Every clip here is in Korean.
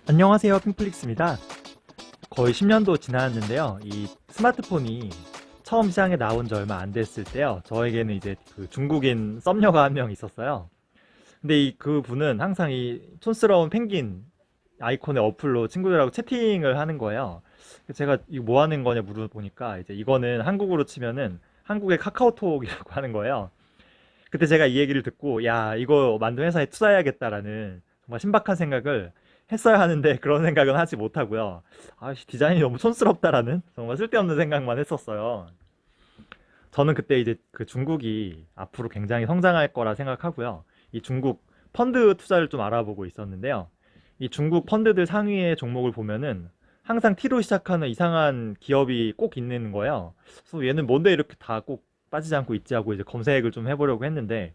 안녕하세요, 핑플릭스입니다. 거의 10년도 지났는데요. 이 스마트폰이 처음 시장에 나온 지 얼마 안 됐을 때요. 저에게는 이제 그 중국인 썸녀가 한 명 있었어요. 근데 그 분은 항상 이 촌스러운 펭귄 아이콘의 어플로 친구들하고 채팅을 하는 거예요. 그래서 제가 이거 뭐 하는 거냐 물어보니까 이제 이거는 한국어로 치면은 한국의 카카오톡이라고 하는 거예요. 그때 제가 이 얘기를 듣고 야, 이거 만든 회사에 투자해야겠다라는 정말 신박한 생각을 했어야 하는데 그런 생각은 하지 못하고요. 아씨, 디자인이 너무 촌스럽다라는 정말 쓸데없는 생각만 했었어요. 저는 그때 이제 그 중국이 앞으로 굉장히 성장할 거라 생각하고요. 이 중국 펀드 투자를 좀 알아보고 있었는데요. 이 중국 펀드들 상위의 종목을 보면은 항상 T로 시작하는 이상한 기업이 꼭 있는 거예요. 그래서 얘는 뭔데 이렇게 다 꼭 빠지지 않고 있지 하고 이제 검색을 좀 해보려고 했는데,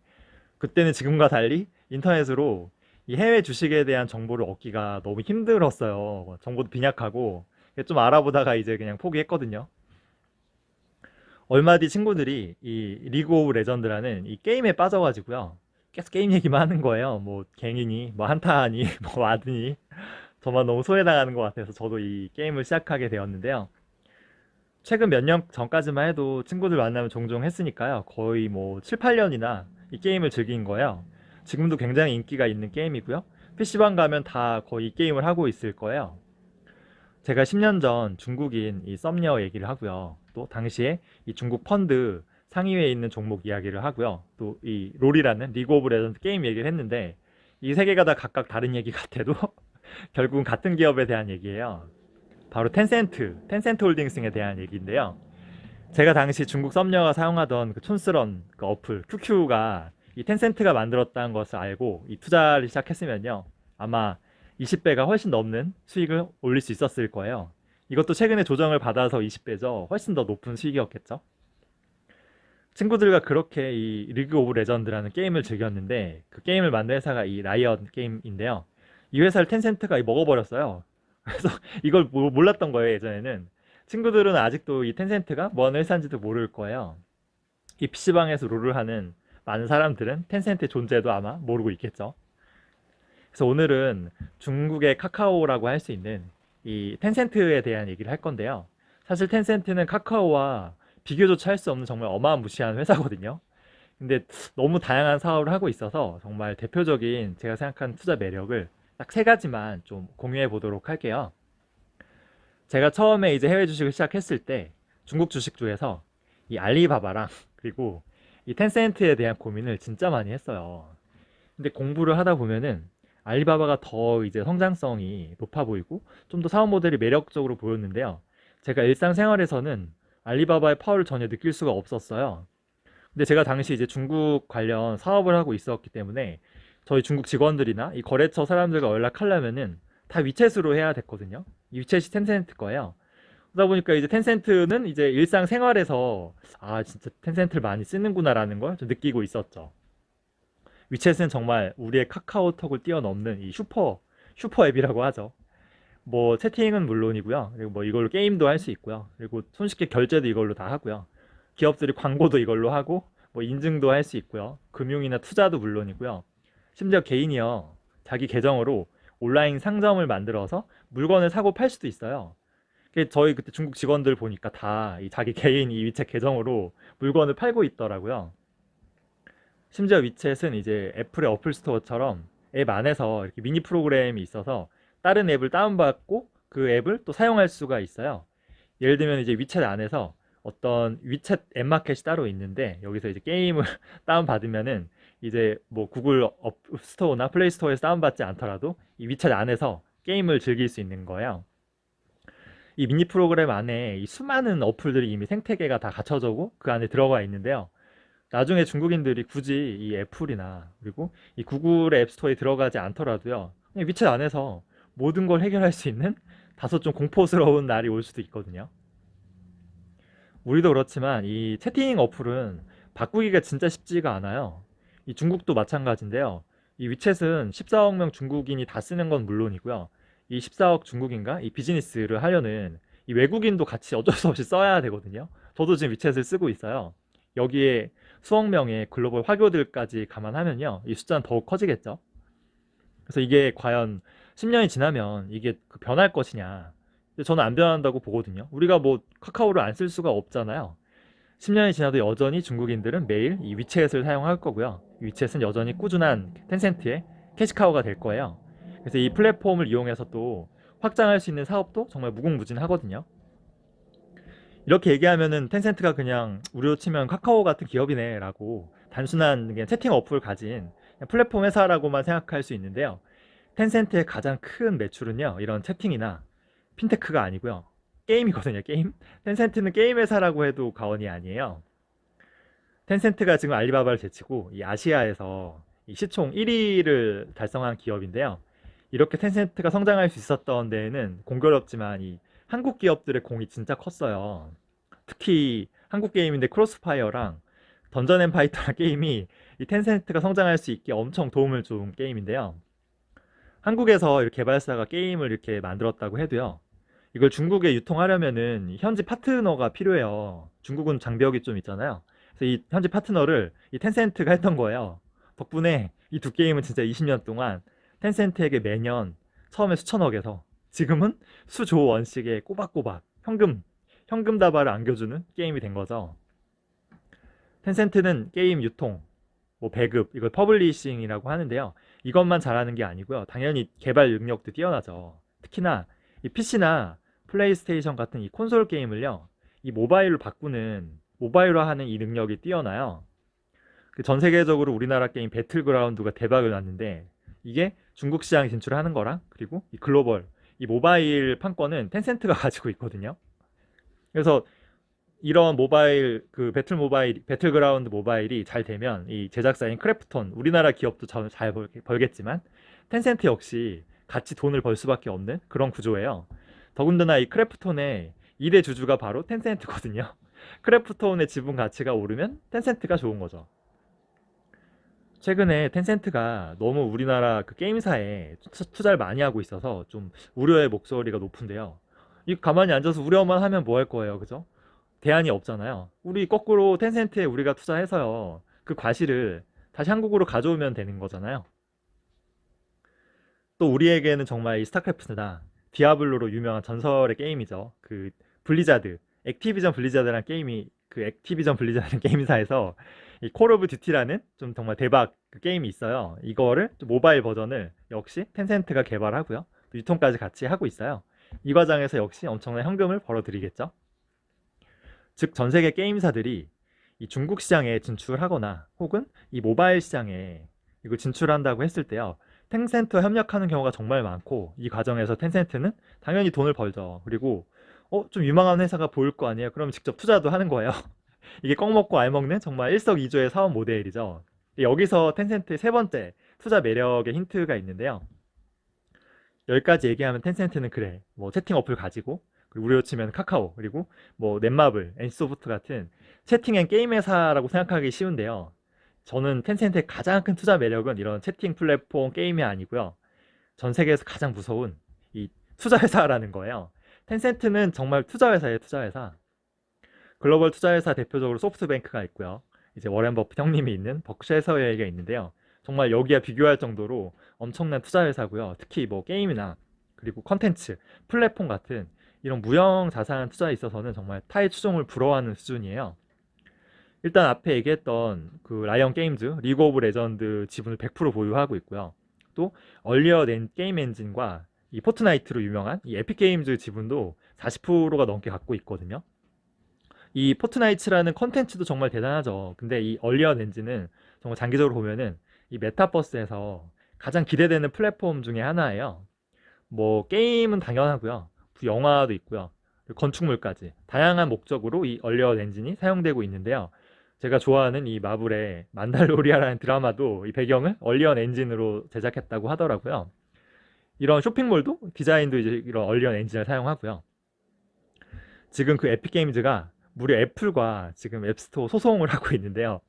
그때는 지금과 달리 인터넷으로 이 해외 주식에 대한 정보를 얻기가 너무 힘들었어요. 정보도 빈약하고 좀 알아보다가 이제 그냥 포기했거든요. 얼마 뒤 친구들이 이 리그 오브 레전드라는 이 게임에 빠져가지고요. 계속 게임 얘기만 하는 거예요. 뭐 갱이니, 뭐 한타하니, 뭐 와드니. 저만 너무 소외당하는 것 같아서 저도 이 게임을 시작하게 되었는데요. 최근 몇 년 전까지만 해도 친구들 만나면 종종 했으니까요. 거의 뭐 7, 8년이나 이 게임을 즐긴 거예요. 지금도 굉장히 인기가 있는 게임이고요. PC방 가면 다 거의 이 게임을 하고 있을 거예요. 제가 10년 전 중국인 이 썸녀 얘기를 하고요. 또 당시에 이 중국 펀드 상위에 있는 종목 이야기를 하고요. 또 이 롤이라는 리그 오브 레전드 게임 얘기를 했는데 이 세 개가 다 각각 다른 얘기 같아도 결국은 같은 기업에 대한 얘기예요. 바로 텐센트 홀딩스에 대한 얘기인데요. 제가 당시 중국 썸녀가 사용하던 그 촌스런 그 어플 QQ가 이 텐센트가 만들었다는 것을 알고 이 투자를 시작했으면요, 아마 20배가 훨씬 넘는 수익을 올릴 수 있었을 거예요. 이것도 최근에 조정을 받아서 20배죠. 훨씬 더 높은 수익이었겠죠. 친구들과 그렇게 이 리그 오브 레전드라는 게임을 즐겼는데, 그 게임을 만든 회사가 이 라이엇 게임인데요. 이 회사를 텐센트가 먹어버렸어요. 그래서 이걸 몰랐던 거예요, 예전에는. 친구들은 아직도 이 텐센트가 뭔 회사인지도 모를 거예요. 이 PC방에서 롤을 하는 많은 사람들은 텐센트의 존재도 아마 모르고 있겠죠. 그래서 오늘은 중국의 카카오라고 할 수 있는 이 텐센트에 대한 얘기를 할 건데요. 사실 텐센트는 카카오와 비교조차 할 수 없는 정말 어마무시한 회사거든요. 근데 너무 다양한 사업을 하고 있어서 정말 대표적인 제가 생각하는 투자 매력을 딱 세 가지만 좀 공유해 보도록 할게요. 제가 처음에 이제 해외 주식을 시작했을 때 중국 주식 중에서 이 알리바바랑 그리고 이 텐센트에 대한 고민을 진짜 많이 했어요. 근데 공부를 하다 보면은 알리바바가 더 이제 성장성이 높아 보이고 좀 더 사업 모델이 매력적으로 보였는데요. 제가 일상생활에서는 알리바바의 파워를 전혀 느낄 수가 없었어요. 근데 제가 당시 이제 중국 관련 사업을 하고 있었기 때문에 저희 중국 직원들이나 이 거래처 사람들과 연락하려면은 다 위챗으로 해야 됐거든요. 이 위챗이 텐센트 거예요. 그러다 보니까 이제 텐센트는 이제 일상생활에서 아, 진짜 텐센트를 많이 쓰는구나라는 걸 좀 느끼고 있었죠. 위챗은 정말 우리의 카카오톡을 뛰어넘는 이 슈퍼 앱이라고 하죠. 뭐 채팅은 물론이고요. 그리고 뭐 이걸로 게임도 할 수 있고요. 그리고 손쉽게 결제도 이걸로 다 하고요. 기업들이 광고도 이걸로 하고 뭐 인증도 할 수 있고요. 금융이나 투자도 물론이고요. 심지어 개인이요, 자기 계정으로 온라인 상점을 만들어서 물건을 사고 팔 수도 있어요. 저희 그때 중국 직원들 보니까 다 이 자기 개인 이 위챗 계정으로 물건을 팔고 있더라고요. 심지어 위챗은 이제 애플의 어플 스토어처럼 앱 안에서 이렇게 미니 프로그램이 있어서 다른 앱을 다운받고 그 앱을 또 사용할 수가 있어요. 예를 들면 이제 위챗 안에서 어떤 위챗 앱 마켓이 따로 있는데 여기서 이제 게임을 다운받으면은 이제 뭐 구글 스토어나 플레이 스토어에서 다운받지 않더라도 이 위챗 안에서 게임을 즐길 수 있는 거예요. 이 미니 프로그램 안에 이 수많은 어플들이 이미 생태계가 다 갖춰져고 그 안에 들어가 있는데요. 나중에 중국인들이 굳이 이 애플이나 그리고 이 구글의 앱스토어에 들어가지 않더라도요, 그냥 위챗 안에서 모든 걸 해결할 수 있는 다소 좀 공포스러운 날이 올 수도 있거든요. 우리도 그렇지만 이 채팅 어플은 바꾸기가 진짜 쉽지가 않아요. 이 중국도 마찬가지인데요. 이 위챗은 14억 명 중국인이 다 쓰는 건 물론이고요. 이 14억 중국인가 이 비즈니스를 하려는 이 외국인도 같이 어쩔 수 없이 써야 되거든요. 저도 지금 위챗을 쓰고 있어요. 여기에 수억 명의 글로벌 화교들까지 감안하면요, 이 숫자는 더욱 커지겠죠. 그래서 이게 과연 10년이 지나면 이게 변할 것이냐. 근데 저는 안 변한다고 보거든요. 우리가 뭐 카카오를 안 쓸 수가 없잖아요. 10년이 지나도 여전히 중국인들은 매일 이 위챗을 사용할 거고요. 이 위챗은 여전히 꾸준한 텐센트의 캐시카우가 될 거예요. 그래서 이 플랫폼을 이용해서 또 확장할 수 있는 사업도 정말 무궁무진하거든요. 이렇게 얘기하면은 텐센트가 그냥 우리로 치면 카카오 같은 기업이네 라고 단순한 그냥 채팅 어플을 가진 그냥 플랫폼 회사라고만 생각할 수 있는데요. 텐센트의 가장 큰 매출은요, 이런 채팅이나 핀테크가 아니고요, 게임이거든요. 게임. 텐센트는 게임 회사라고 해도 과언이 아니에요. 텐센트가 지금 알리바바를 제치고 이 아시아에서 이 시총 1위를 달성한 기업인데요. 이렇게 텐센트가 성장할 수 있었던 데에는 공교롭지만 이 한국 기업들의 공이 진짜 컸어요. 특히 한국 게임인데 크로스파이어랑 던전 앤 파이터랑 게임이 이 텐센트가 성장할 수 있게 엄청 도움을 준 게임인데요. 한국에서 이렇게 개발사가 게임을 이렇게 만들었다고 해도요, 이걸 중국에 유통하려면은 현지 파트너가 필요해요. 중국은 장벽이 좀 있잖아요. 그래서 이 현지 파트너를 이 텐센트가 했던 거예요. 덕분에 이 두 게임은 진짜 20년 동안 텐센트에게 매년 처음에 수천억에서 지금은 수조 원씩의 꼬박꼬박 현금 다발을 안겨주는 게임이 된 거죠. 텐센트는 게임 유통, 뭐 배급, 이걸 퍼블리싱이라고 하는데요. 이것만 잘하는 게 아니고요. 당연히 개발 능력도 뛰어나죠. 특히나 이 PC나 플레이스테이션 같은 이 콘솔 게임을요, 이 모바일화하는 이 능력이 뛰어나요. 전 세계적으로 우리나라 게임 배틀그라운드가 대박을 났는데, 이게 중국 시장에 진출하는 거랑, 그리고 이 글로벌 이 모바일 판권은 텐센트가 가지고 있거든요. 그래서 이런 모바일 그 배틀그라운드 모바일이 잘 되면 이 제작사인 크래프톤, 우리나라 기업도 잘 벌겠지만 텐센트 역시 같이 돈을 벌 수밖에 없는 그런 구조예요. 더군다나 이 크래프톤의 2대 주주가 바로 텐센트거든요. 크래프톤의 지분 가치가 오르면 텐센트가 좋은 거죠. 최근에 텐센트가 너무 우리나라 그 게임사에 투자를 많이 하고 있어서 좀 우려의 목소리가 높은데요. 이 가만히 앉아서 우려만 하면 뭐 할 거예요, 그죠? 대안이 없잖아요. 우리 거꾸로 텐센트에 우리가 투자해서요, 그 과실을 다시 한국으로 가져오면 되는 거잖아요. 또 우리에게는 정말 이 스타크래프트나 디아블로로 유명한 전설의 게임이죠. 그 블리자드, 액티비전 블리자드라는 게임이, 그 액티비전 블리자드라는 게임사에서 이 콜 오브 듀티라는 좀 정말 대박 그 게임이 있어요. 이거를 좀 모바일 버전을 역시 텐센트가 개발하고요, 또 유통까지 같이 하고 있어요. 이 과정에서 역시 엄청난 현금을 벌어들이겠죠. 즉, 전 세계 게임사들이 이 중국 시장에 진출하거나 혹은 이 모바일 시장에 이거 진출한다고 했을 때요, 텐센트와 협력하는 경우가 정말 많고, 이 과정에서 텐센트는 당연히 돈을 벌죠. 그리고 좀 유망한 회사가 보일 거 아니에요. 그럼 직접 투자도 하는 거예요. 이게 껌 먹고 알 먹는 정말 일석이조의 사업 모델이죠. 여기서 텐센트의 세 번째 투자 매력의 힌트가 있는데요. 여기까지 얘기하면 텐센트는 그래, 뭐 채팅 어플 가지고, 그리고 우리로 치면 카카오, 그리고 뭐 넷마블, NC소프트 같은 채팅 앤 게임 회사라고 생각하기 쉬운데요. 저는 텐센트의 가장 큰 투자 매력은 이런 채팅 플랫폼 게임이 아니고요, 전 세계에서 가장 무서운 이 투자 회사라는 거예요. 텐센트는 정말 투자 회사예요, 투자 회사. 글로벌 투자 회사 대표적으로 소프트뱅크가 있고요, 이제 워렌 버핏 형님이 있는 버크셔 해서웨이가 있는데요. 정말 여기와 비교할 정도로 엄청난 투자 회사고요. 특히 뭐 게임이나 그리고 컨텐츠, 플랫폼 같은 이런 무형 자산 투자에 있어서는 정말 타의 추종을 불허하는 수준이에요. 일단 앞에 얘기했던 그 라이언 게임즈, 리그 오브 레전드 지분을 100% 보유하고 있고요. 또 얼리어 낸 게임 엔진과 이 포트나이트로 유명한 이 에픽 게임즈 지분도 40%가 넘게 갖고 있거든요. 이 포트나이츠라는 컨텐츠도 정말 대단하죠. 근데 이 얼리언 엔진은 정말 장기적으로 보면은 이 메타버스에서 가장 기대되는 플랫폼 중에 하나예요. 뭐 게임은 당연하고요, 영화도 있고요, 그리고 건축물까지 다양한 목적으로 이 얼리언 엔진이 사용되고 있는데요. 제가 좋아하는 이 마블의 만달로리아라는 드라마도 이 배경을 얼리언 엔진으로 제작했다고 하더라고요. 이런 쇼핑몰도 디자인도 이제 이런 얼리언 엔진을 사용하고요. 지금 그 에픽 게임즈가 무려 애플과 지금 앱스토어 소송을 하고 있는데요.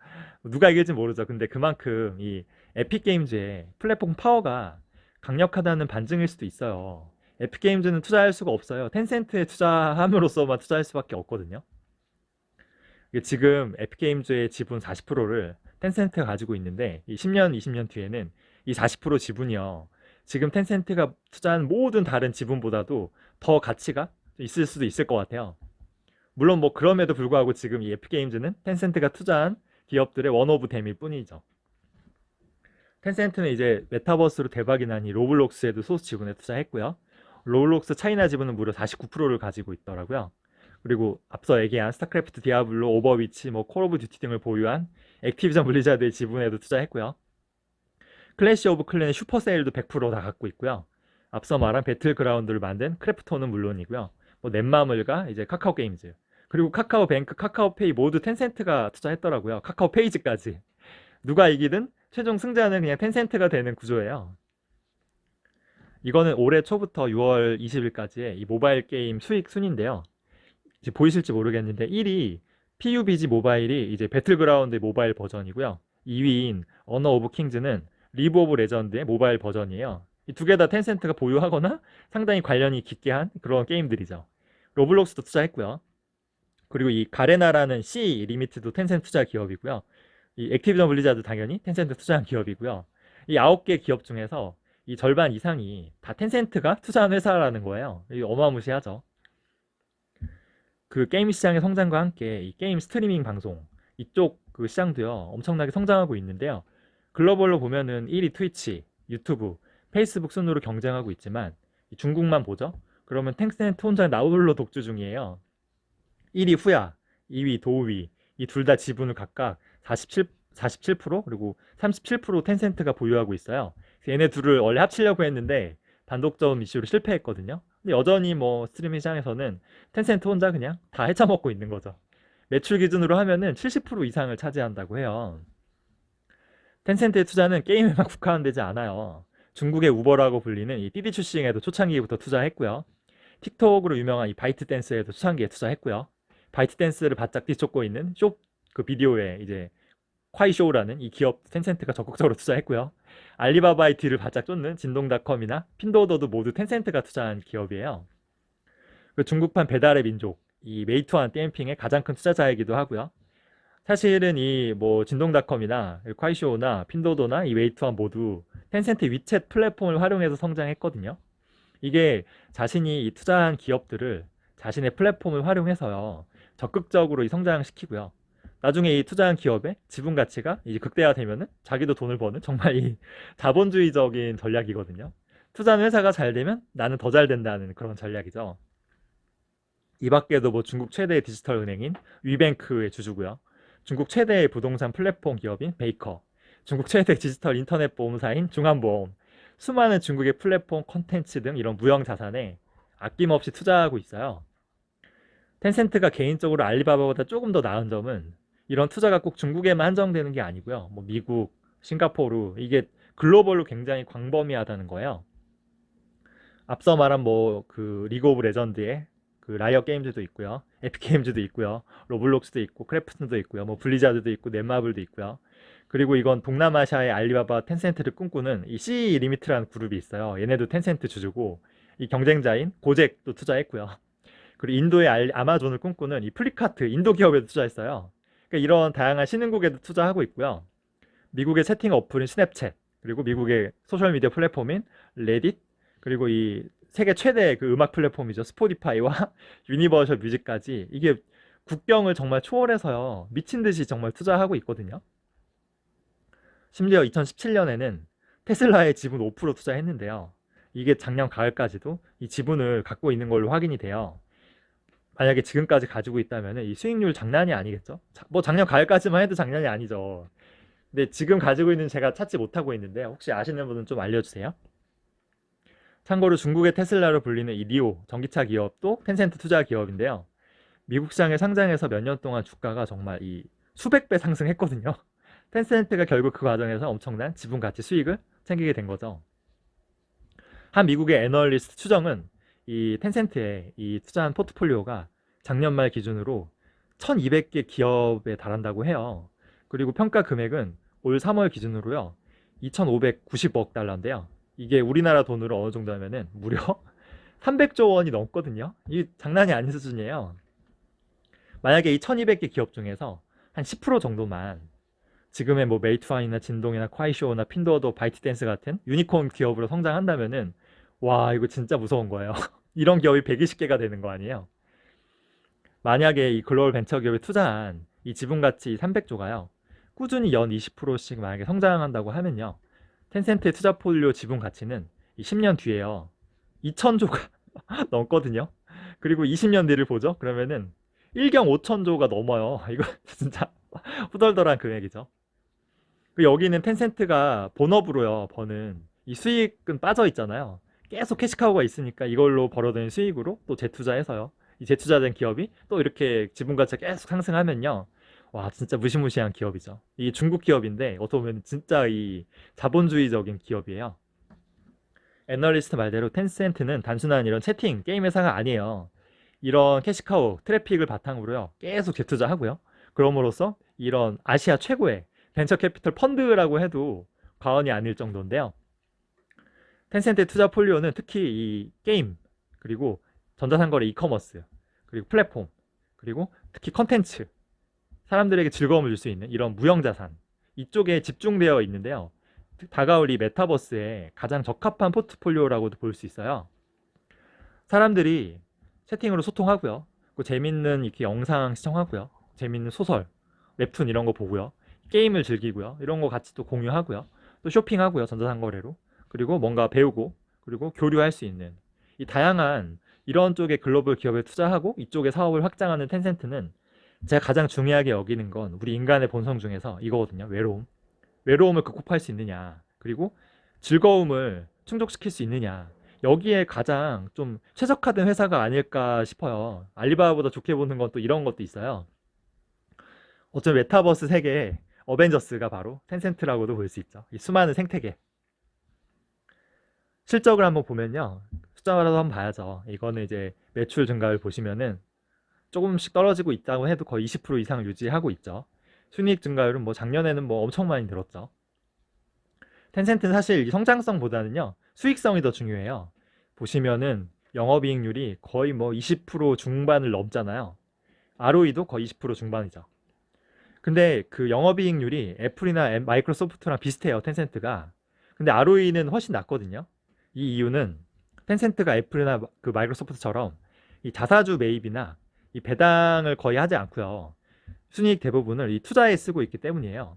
누가 이길지 모르죠. 근데 그만큼 이 에픽 게임즈의 플랫폼 파워가 강력하다는 반증일 수도 있어요. 에픽 게임즈는 투자할 수가 없어요. 텐센트에 투자함으로써만 투자할 수밖에 없거든요. 이게 지금 에픽 게임즈의 지분 40%를 텐센트가 가지고 있는데, 이 10년, 20년 뒤에는 이 40% 지분이요, 지금 텐센트가 투자한 모든 다른 지분보다도 더 가치가 있을 수도 있을 것 같아요. 물론 뭐 그럼에도 불구하고 지금 이 에픽게임즈는 텐센트가 투자한 기업들의 원 오브 댐일 뿐이죠. 텐센트는 이제 메타버스로 대박이 난 이 로블록스에도 소수 지분에 투자했고요. 로블록스 차이나 지분은 무려 49%를 가지고 있더라고요. 그리고 앞서 얘기한 스타크래프트, 디아블로, 오버위치, 뭐 콜 오브 듀티 등을 보유한 액티비전 블리자드의 지분에도 투자했고요. 클래시 오브 클랜의 슈퍼세일도 100%다 갖고 있고요. 앞서 말한 배틀그라운드를 만든 크래프톤은 물론이고요. 뭐 넷마블과 이제 카카오 게임즈, 그리고 카카오뱅크, 카카오페이 모두 텐센트가 투자했더라고요. 카카오페이지까지. 누가 이기든 최종 승자는 그냥 텐센트가 되는 구조예요. 이거는 올해 초부터 6월 20일까지의 이 모바일 게임 수익 순인데요. 이제 보이실지 모르겠는데 1위 PUBG 모바일이 이제 배틀그라운드 모바일 버전이고요. 2위인 언어 오브 킹즈는 리브 오브 레전드의 모바일 버전이에요. 이 두 개 다 텐센트가 보유하거나 상당히 관련이 깊게 한 그런 게임들이죠. 로블록스도 투자했고요. 그리고 이 가레나라는 C 리미트도 텐센트 투자 기업이고요. 이 액티비전 블리자드 당연히 텐센트 투자한 기업이고요. 이 9개 기업 중에서 이 절반 이상이 다 텐센트가 투자한 회사라는 거예요. 이 어마무시하죠. 그 게임 시장의 성장과 함께 이 게임 스트리밍 방송 이쪽 그 시장도요 엄청나게 성장하고 있는데요. 글로벌로 보면은 1위 트위치, 유튜브, 페이스북 순으로 경쟁하고 있지만 중국만 보죠. 그러면 텐센트 혼자 나홀로 독주 중이에요. 1위 후야, 2위 도우위 이 둘 다 지분을 각각 47% 그리고 37% 텐센트가 보유하고 있어요. 얘네 둘을 원래 합치려고 했는데 단독점 이슈로 실패했거든요. 근데 여전히 뭐 스트리밍 시장에서는 텐센트 혼자 그냥 다 헤쳐먹고 있는 거죠. 매출 기준으로 하면은 70% 이상을 차지한다고 해요. 텐센트의 투자는 게임에만 국한되지 않아요. 중국의 우버라고 불리는 이 띠디 출시에도 초창기부터 투자했고요. 틱톡으로 유명한 이 바이트댄스에도 초창기에 투자했고요. 바이트댄스를 바짝 뒤쫓고 있는 쇼 그 비디오에 이제 콰이쇼우라는 이 기업 텐센트가 적극적으로 투자했고요. 알리바바의 뒤를 바짝 쫓는 진동닷컴이나 핀도어도 모두 텐센트가 투자한 기업이에요. 그 중국판 배달의 민족, 이 메이투안 띠엠핑의 가장 큰 투자자이기도 하고요. 사실은 이 뭐 진동닷컴이나 콰이쇼우나 핀도도나 이 메이투안 모두 텐센트 위챗 플랫폼을 활용해서 성장했거든요. 이게 자신이 이 투자한 기업들을 자신의 플랫폼을 활용해서요 적극적으로 이 성장시키고요. 나중에 이 투자한 기업의 지분 가치가 이제 극대화되면은 자기도 돈을 버는 정말 이 자본주의적인 전략이거든요. 투자한 회사가 잘 되면 나는 더 잘 된다는 그런 전략이죠. 이 밖에도 뭐 중국 최대의 디지털 은행인 위뱅크의 주주고요. 중국 최대의 부동산 플랫폼 기업인 베이커, 중국 최대 디지털 인터넷 보험사인 중한보험, 수많은 중국의 플랫폼 콘텐츠 등 이런 무형 자산에 아낌없이 투자하고 있어요. 텐센트가 개인적으로 알리바바보다 조금 더 나은 점은 이런 투자가 꼭 중국에만 한정되는 게 아니고요. 뭐 미국, 싱가포르 이게 글로벌로 굉장히 광범위하다는 거예요. 앞서 말한 뭐 그 리그 오브 레전드의 그 라이엇 게임즈도 있고요. 에픽 게임즈도 있고요. 로블록스도 있고 크래프톤도 있고요. 뭐 블리자드도 있고 넷마블도 있고요. 그리고 이건 동남아시아의 알리바바 텐센트를 꿈꾸는 이 C 리미트라는 그룹이 있어요. 얘네도 텐센트 주주고 이 경쟁자인 고잭도 투자했고요. 그리고 인도의 아마존을 꿈꾸는 이 플리카트 인도 기업에도 투자했어요. 그러니까 이런 다양한 신흥국에도 투자하고 있고요. 미국의 채팅 어플인 스냅챗, 그리고 미국의 소셜미디어 플랫폼인 레딧, 그리고 이 세계 최대 그 음악 플랫폼이죠. 스포티파이와 유니버셜 뮤직까지 이게 국경을 정말 초월해서요. 미친 듯이 정말 투자하고 있거든요. 심지어 2017년에는 테슬라의 지분 5% 투자했는데요. 이게 작년 가을까지도 이 지분을 갖고 있는 걸로 확인이 돼요. 만약에 지금까지 가지고 있다면 이 수익률 장난이 아니겠죠? 뭐 작년 가을까지만 해도 장난이 아니죠. 근데 지금 가지고 있는 제가 찾지 못하고 있는데 혹시 아시는 분은 좀 알려주세요. 참고로 중국의 테슬라로 불리는 이 니오 전기차 기업도 텐센트 투자 기업인데요. 미국 시장에 상장해서 몇 년 동안 주가가 정말 이 수백 배 상승했거든요. 텐센트가 결국 그 과정에서 엄청난 지분 가치 수익을 챙기게 된 거죠. 한 미국의 애널리스트 추정은 이 텐센트의 이 투자한 포트폴리오가 작년 말 기준으로 1200개 기업에 달한다고 해요. 그리고 평가 금액은 올 3월 기준으로요 2590억 달러인데요. 이게 우리나라 돈으로 어느 정도 하면은 무려 300조 원이 넘거든요. 이 장난이 아닌 수준이에요. 만약에 이 1200개 기업 중에서 한 10% 정도만 지금의 뭐 메이투아이나 진동이나 콰이쇼나 핀도어도 바이트댄스 같은 유니콘 기업으로 성장한다면은 와 이거 진짜 무서운 거예요. 이런 기업이 120개가 되는 거 아니에요? 만약에 이 글로벌 벤처 기업에 투자한 이 지분 가치 300조가요. 꾸준히 연 20%씩 만약에 성장한다고 하면요. 텐센트의 투자 폴리오 지분 가치는 이 10년 뒤에요. 2천조가 넘거든요. 그리고 20년 뒤를 보죠. 그러면은 1경 5천조가 넘어요. 이거 진짜 후덜덜한 금액이죠. 그 여기는 텐센트가 본업으로요. 버는 이 수익은 빠져 있잖아요. 계속 캐시카우가 있으니까 이걸로 벌어들인 수익으로 또 재투자해서요. 이 재투자된 기업이 또 이렇게 지분 가치가 계속 상승하면요. 와, 진짜 무시무시한 기업이죠. 이 중국 기업인데 어떻게 보면 진짜 이 자본주의적인 기업이에요. 애널리스트 말대로 텐센트는 단순한 이런 채팅, 게임 회사가 아니에요. 이런 캐시카우, 트래픽을 바탕으로요. 계속 재투자하고요. 그럼으로써 이런 아시아 최고의 벤처 캐피털 펀드라고 해도 과언이 아닐 정도인데요. 텐센트의 투자 폴리오는 특히 이 게임, 그리고 전자상거래 이커머스, 그리고 플랫폼, 그리고 특히 컨텐츠, 사람들에게 즐거움을 줄 수 있는 이런 무형자산, 이쪽에 집중되어 있는데요. 다가올 이 메타버스에 가장 적합한 포트폴리오라고도 볼 수 있어요. 사람들이 채팅으로 소통하고요. 그 재밌는 이렇게 영상 시청하고요. 재밌는 소설, 웹툰 이런 거 보고요. 게임을 즐기고요. 이런 거 같이 또 공유하고요. 또 쇼핑하고요. 전자상거래로. 그리고 뭔가 배우고 그리고 교류할 수 있는 이 다양한 이런 쪽의 글로벌 기업에 투자하고 이쪽의 사업을 확장하는 텐센트는 제가 가장 중요하게 여기는 건 우리 인간의 본성 중에서 이거거든요. 외로움. 외로움을 극복할 수 있느냐. 그리고 즐거움을 충족시킬 수 있느냐. 여기에 가장 좀 최적화된 회사가 아닐까 싶어요. 알리바바보다 좋게 보는 건 또 이런 것도 있어요. 어쩌면 메타버스 세계의 어벤져스가 바로 텐센트라고도 볼 수 있죠. 이 수많은 생태계. 실적을 한번 보면요. 숫자라도 한번 봐야죠. 이거는 이제 매출 증가를 보시면은 조금씩 떨어지고 있다고 해도 거의 20% 이상 유지하고 있죠. 순이익 증가율은 뭐 작년에는 뭐 엄청 많이 늘었죠. 텐센트는 사실 이 성장성보다는요. 수익성이 더 중요해요. 보시면은 영업이익률이 거의 뭐 20% 중반을 넘잖아요. ROE도 거의 20% 중반이죠. 근데 그 영업이익률이 애플이나 마이크로소프트랑 비슷해요. 텐센트가. 근데 ROE는 훨씬 낮거든요. 이 이유는 텐센트가 애플이나 그 마이크로소프트처럼 이 자사주 매입이나 이 배당을 거의 하지 않고요. 순이익 대부분을 이 투자에 쓰고 있기 때문이에요.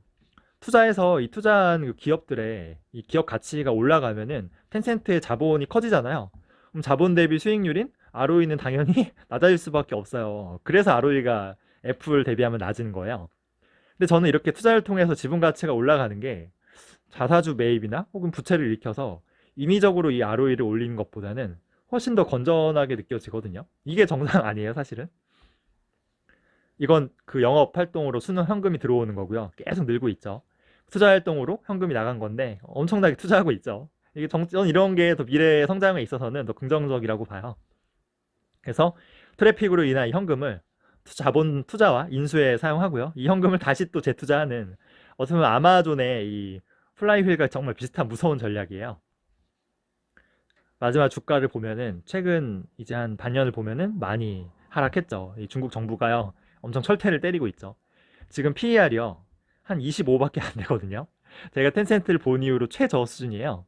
투자해서 이 투자한 그 기업들의 이 기업 가치가 올라가면은 텐센트의 자본이 커지잖아요. 그럼 자본 대비 수익률인 ROE는 당연히 낮아질 수밖에 없어요. 그래서 ROE가 애플 대비하면 낮은 거예요. 근데 저는 이렇게 투자를 통해서 지분 가치가 올라가는 게 자사주 매입이나 혹은 부채를 일으켜서 인위적으로 이 ROE를 올리는 것보다는 훨씬 더 건전하게 느껴지거든요. 이게 정상 아니에요, 사실은. 이건 그 영업 활동으로 순 현금이 들어오는 거고요. 계속 늘고 있죠. 투자 활동으로 현금이 나간 건데 엄청나게 투자하고 있죠. 이게 저는 이런 게 더 미래의 성장에 있어서는 더 긍정적이라고 봐요. 그래서 트래픽으로 인한 현금을 자본 투자와 인수에 사용하고요. 이 현금을 다시 또 재투자하는 어떻게 보면 아마존의 이 플라이휠과 정말 비슷한 무서운 전략이에요. 마지막 주가를 보면은 최근 이제 한 반년을 보면은 많이 하락했죠. 이 중국 정부가요. 엄청 철퇴를 때리고 있죠. 지금 PER이요. 한 25밖에 안 되거든요. 제가 텐센트를 본 이후로 최저 수준이에요.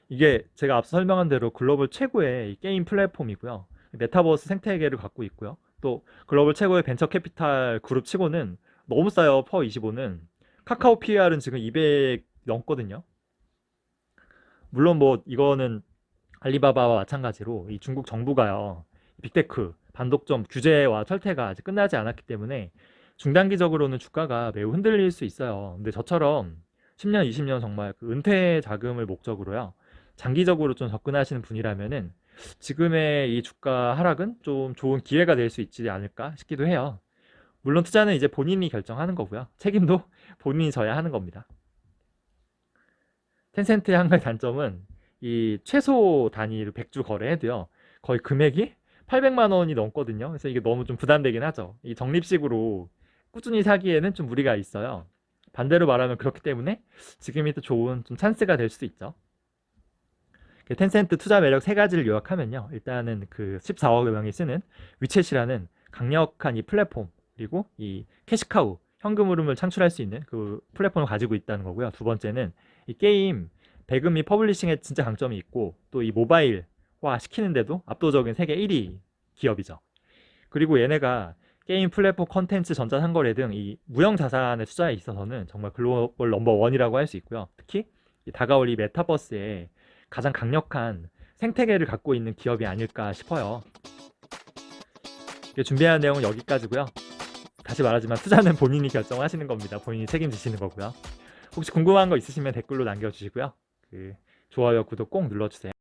이게 제가 앞서 설명한 대로 글로벌 최고의 이 게임 플랫폼이고요. 메타버스 생태계를 갖고 있고요. 또 글로벌 최고의 벤처 캐피탈 그룹 치고는 너무 싸요. 퍼 25는. 카카오 PER은 지금 200 넘거든요. 물론 뭐 이거는 알리바바와 마찬가지로 이 중국 정부가요. 빅테크, 반독점 규제와 철퇴가 아직 끝나지 않았기 때문에 중단기적으로는 주가가 매우 흔들릴 수 있어요. 근데 저처럼 10년, 20년 정말 그 은퇴 자금을 목적으로요. 장기적으로 좀 접근하시는 분이라면은 지금의 이 주가 하락은 좀 좋은 기회가 될 수 있지 않을까 싶기도 해요. 물론 투자는 이제 본인이 결정하는 거고요. 책임도 본인이 져야 하는 겁니다. 텐센트의 한 가지 단점은 이 최소 단위로 100주 거래해도요. 거의 금액이 800만 원이 넘거든요. 그래서 이게 너무 좀 부담되긴 하죠. 이 적립식으로 꾸준히 사기에는 좀 무리가 있어요. 반대로 말하면 그렇기 때문에 지금이 또 좋은 좀 찬스가 될 수도 있죠. 텐센트 투자 매력 세 가지를 요약하면요. 일단은 그 14억 명이 쓰는 위챗이라는 강력한 이 플랫폼 그리고 이 캐시카우 현금 흐름을 창출할 수 있는 그 플랫폼을 가지고 있다는 거고요. 두 번째는 이 게임 배급 및 퍼블리싱에 진짜 강점이 있고 또 이 모바일화 시키는데도 압도적인 세계 1위 기업이죠. 그리고 얘네가 게임 플랫폼 컨텐츠 전자상거래 등 이 무형 자산의 투자에 있어서는 정말 글로벌 넘버 원이라고 할 수 있고요. 특히 이 다가올 이 메타버스에 가장 강력한 생태계를 갖고 있는 기업이 아닐까 싶어요. 준비한 내용은 여기까지고요. 다시 말하지만 투자는 본인이 결정하시는 겁니다. 본인이 책임지시는 거고요. 혹시 궁금한 거 있으시면 댓글로 남겨주시고요. 좋아요, 구독 꼭 눌러주세요.